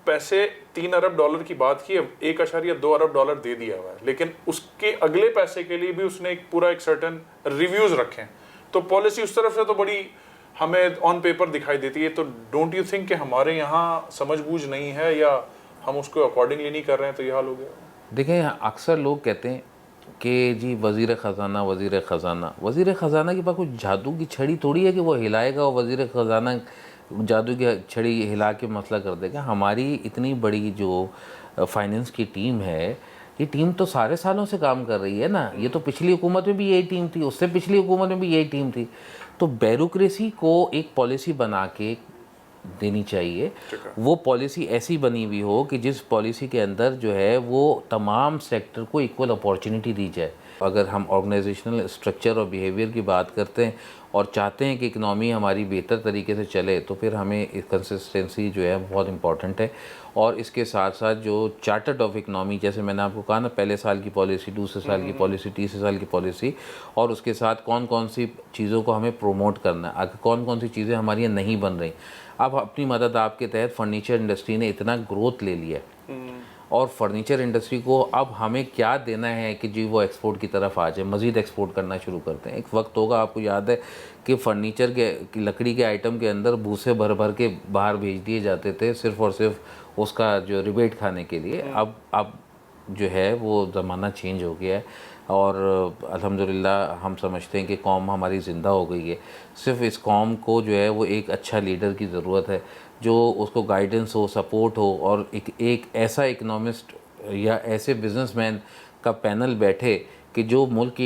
पैसे 3 अरब डॉलर की बात की है, 1.2 अरब डॉलर दे दिया हुआ है, लेकिन उसके अगले पैसे के लिए भी उसने एक सर्टन रिव्यूज रखे हैं। तो पॉलिसी उस तरफ से तो बड़ी हमें ऑन पेपर दिखाई देती है। तो डोंट यू थिंक कि हमारे यहाँ समझबूझ नहीं है या हम उसको अकॉर्डिंगली नहीं कर रहे हैं तो ये हाल हो गया? देखें, अक्सर लोग कहते हैं कि जी वज़ीर ख़ज़ाना, वज़ीर ख़ज़ाना। वज़ीर ख़ज़ाना के पास कुछ जादू की छड़ी थोड़ी है कि वो हिलाएगा और वज़ीर ख़ज़ाना जादू की छड़ी हिला के मसला कर देगा। हमारी इतनी बड़ी जो फाइनेंस की टीम है, ये टीम तो सारे सालों से काम कर रही है ना। ये तो पिछली हुकूमत में भी यही टीम थी, उससे पिछली हुकूमत में भी यही टीम थी। तो ब्यूरोक्रेसी को एक पॉलिसी बना के देनी चाहिए। वो पॉलिसी ऐसी बनी हुई हो कि जिस पॉलिसी के अंदर जो है वो तमाम सेक्टर को इक्वल अपॉर्चुनिटी दी जाए। अगर हम ऑर्गेनाइजेशनल स्ट्रक्चर और बिहेवियर की बात करते हैं और चाहते हैं कि इकनॉमी हमारी बेहतर तरीके से चले, तो फिर हमें कंसिस्टेंसी जो है बहुत इंपॉर्टेंट है। और इसके साथ साथ जो चार्टर्ड ऑफ इकनॉमी, जैसे मैंने आपको कहा ना, पहले साल की पॉलिसी, दूसरे साल की पॉलिसी, तीसरे साल की पॉलिसी, और उसके साथ कौन कौन सी चीज़ों को हमें प्रोमोट करना है, कौन कौन सी चीज़ें हमारी यहाँ नहीं बन रही। अब अपनी मदद आपके तहत फर्नीचर इंडस्ट्री ने इतना ग्रोथ ले लिया और फर्नीचर इंडस्ट्री को अब हमें क्या देना है कि जी वो एक्सपोर्ट की तरफ आ जाए, मज़ीद एक्सपोर्ट करना शुरू करते हैं। एक वक्त होगा, आपको याद है कि फर्नीचर के की लकड़ी के आइटम के अंदर भूसे भर भर के बाहर भेज दिए जाते थे, सिर्फ़ और सिर्फ उसका जो रिबेट खाने के लिए। अब जो है वो ज़माना चेंज हो गया है और अल्हम्दुलिल्लाह हम समझते हैं कि कौम हमारी ज़िंदा हो गई है। सिर्फ़ इस कौम को जो है वो एक अच्छा लीडर की ज़रूरत है, जो उसको गाइडेंस हो, सपोर्ट हो, और एक ऐसा इकोनॉमिस्ट या ऐसे बिजनेसमैन का पैनल बैठे कि जो मुल्क की